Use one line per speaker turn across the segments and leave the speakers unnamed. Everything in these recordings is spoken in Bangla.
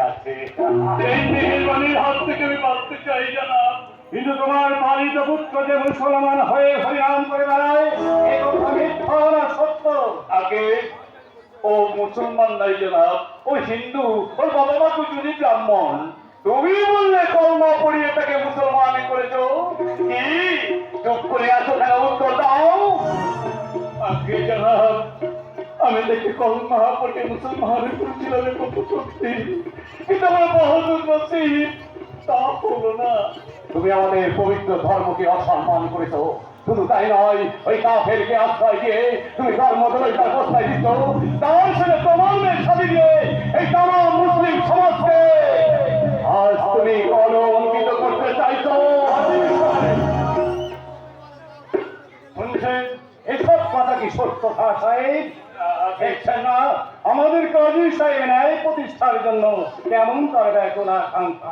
আছে। এই মেহেরবানির হাত থেকে আমি বাঁচতে চাই জানাব, কিন্তু তোমার পালিত পুত্র যে মুসলমান হয়ে হরিনাম করে বেড়ায় এ কথা মিথ্যা না সত্য? আগে ও মুসলমান নাই জানাব, ও হিন্দু, ওর বাবা মা দুজনই ব্রাহ্মণ। তুমি বললে কলমা পড়িয়ে তাকে মুসলমান করেছো, কি চুপ করে আছো কেন? উত্তর দাও। আগে জানাব, আমি দেখি কলমা পড়ে মুসলমান করেছিলাম কত সত্যি, কিন্তু আমার বাহাদুর নসিব তা হলো না। তুমি আমাদের পবিত্র ধর্মকে অসম্মান করেছো, শুধু তাই নয় ওই কাফেরকে আশ্রয় দিয়ে তুমি ধর্মদ্রোহিতার প্রশ্রয় দিচ্ছ। তার সাথে প্রমাণের সাথে দিয়ে এই তামাম মুসলিম সমাজকে আজ তুমি কলঙ্কিত করতে চাইছো। শুনছেন এসব কথা কি সত্য সাহেব? দেখছেন না আমাদের কাজী সাহেব ন্যায় প্রতিষ্ঠার জন্য কেমন করবে এখন আকাঙ্ক্ষা।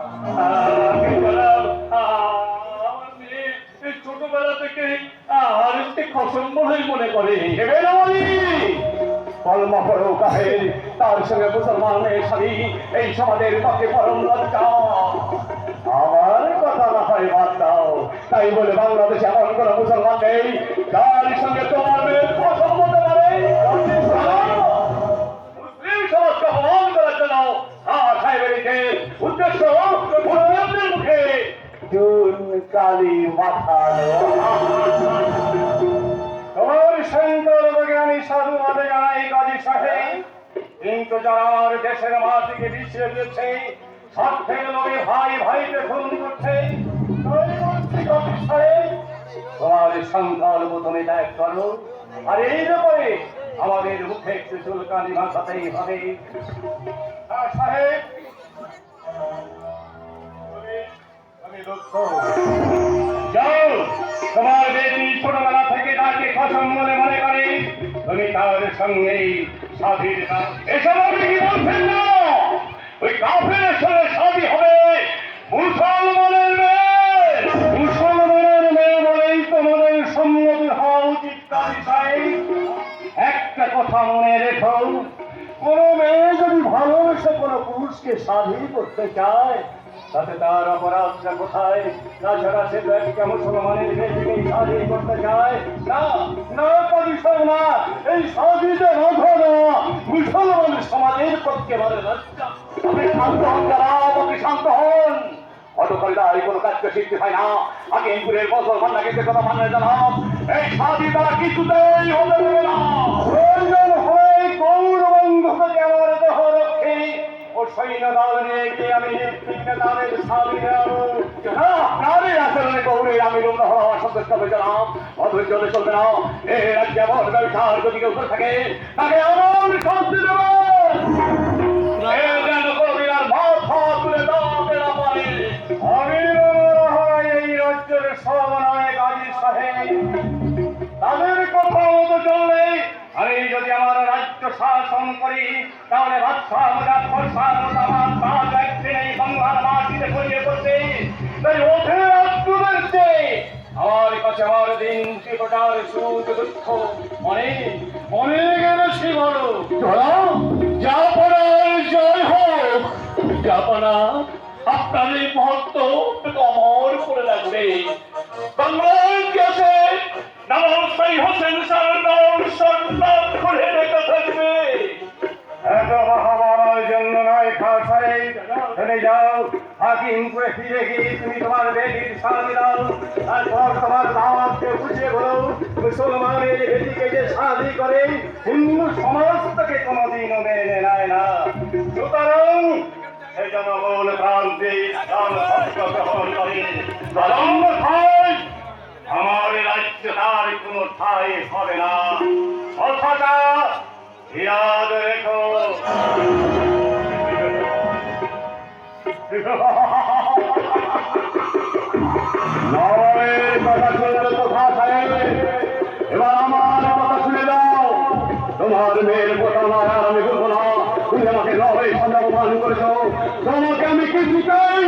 ছোটবেলা থেকে আর কসম বলেই মনে করে কলমা পড়ো কাহের, তার সঙ্গে মুসলমানের শাড়ি এই সমাজের পক্ষে পরম লজ্জা। আমার কথা না হয় বাদ দাও, তাই বলে বাংলাদেশে এমন কোন মুসলমান নেই যার সঙ্গে তোমার মেয়ের কসম হতে পারে। মুসলিম সমাজকে অপমান করার জন্য সাহেবের উদ্দেশ্য মুসলিমদের মুখে চুন কালি মাথা। তোমার সন্তান আমি সাধু মাঝে জানাই কাজী সাহেব, কিন্তু যারা আমার দেশের মাটিকে বিছিয়ে দিয়েছে, স্বার্থের লোভে ভাই ভাইকে খুন করছে, তোমার সন্তান প্রথমে ত্যাগ করো, আর এই ব্যাপারে আমাদের মুখে একটু চুলকানি ভাষাতেই হবে। সাহেব যাও, তোমার বেটি ছোটবেলা থেকে তাকে কসম বলে মনে করে তুমি তার সঙ্গে স্বাধীনতা। এসব আপনি কি বলছেন না? ওই কাফেরের সঙ্গে শাদী হবে মুসলমানের মেয়ে, মুসলমানের মেয়ে বলেই তোমাদের সম্মতি হওয়া উচিত। কাজী সাহেব একটা কথা মনে রেখো, কোন মেয়ে যদি ভালোবেসে কোনো পুরুষকে স্বাধীন করতে চায় তাতে তার অপরাধটা কোথায়? তাছাড়া সে তো একটা মুসলমানের মেয়েকে স্বাধীন করতে চায় না। না কাজী সাহেব না, এই স্বাধীনতা বাধা দেওয়া মুসলমানের সমাজের পক্ষে বলে লজ্জা। আপনি শান্ত হন যারা, আপনি শান্ত হন। অতকালটাই কোনো কাজকে শিখতে হয় না। আগে ইন্দুরের মুসলমান নাকি কথা মানে জানাব, এই স্বাধীন তারা কিছুতেই হতে দেবে না। প্রয়োজন হয় গৌরবন্ধকে আমার দেহ রক্ষে ও সৈন্য দল নিয়ে গিয়ে আমি তাদের স্বাধীন আপনারই আচরণে গৌরের আমি রুগ্ন হওয়া সন্তুষ্ট হয়ে গেলাম। অধৈর্য হলে চলবে না। এ রাজ্যে এমন ব্যবসার যদি কেউ করে থাকে তাকে এমন শাস্তি দেব যেন কবিরার মাথা তুলে দাঁড়াতে না পারে। আমি এই রাজ্যের সর্বনয় কাজী সাহেব, তাদের কথা মতো চললে আমি যদি আমার রাজ্য শাসন করি তাহলে বাদশাহ মুজাফফর শাহ মুতামাম তাজ একদিন এই বাংলার মাটিতে ছড়িয়ে পড়বে। তাই ওঠে রাজ্যদেরকে আমার কাছে আমার দিন জীবটার সুখ দুঃখ অনেক অনেক বেশি বড়। জাপানার জয় হোক। জাপানা আপনার এই মহত্ব অমর করে রাখবে। বাংলার ইতিহাসে নবাব হোসেন শাহ নাম সম্মান করে রেখে থাকবে। এত মহামারার জন্য নয় খাসাই, চলে যাও হাকিমপুরে ফিরে গিয়ে তুমি তোমার বেটির স্বামী দাও। তারপর তোমার দাওয়াতকে বুঝিয়ে বলো মুসলমানের বেটিকে যে শাদী করে হিন্দু সমাজ থেকে কোনোদিনও মেনে নেয় না। সুতরাং এই জনগণ ক্রান্তি গ্রহণ করে আমার রাজ্য তার কোন ঠাই হবে না। কথাটা ইয়াদ রেখো। কথা শুনলে কথা সাহেব, এবার আমার কথা শুনে দাও। তোমার মেয়ের কথা আমি বলবো না। তুমি আমাকে নয় সন্দেহমান করেছ, তোমাকে আমি কিছু চাই।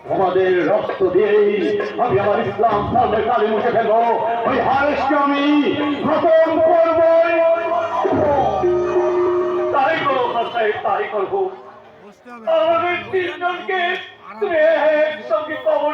তোমাদের রক্ত দিয়েই আমি আমার ইসলাম ধর্মের কালি মুছে ফেলবো। ওই হারেসকে আমি খতম করবো। তাই করো
তাই করবো। আমাদের তিনজনকে তুমি একসঙ্গে কবর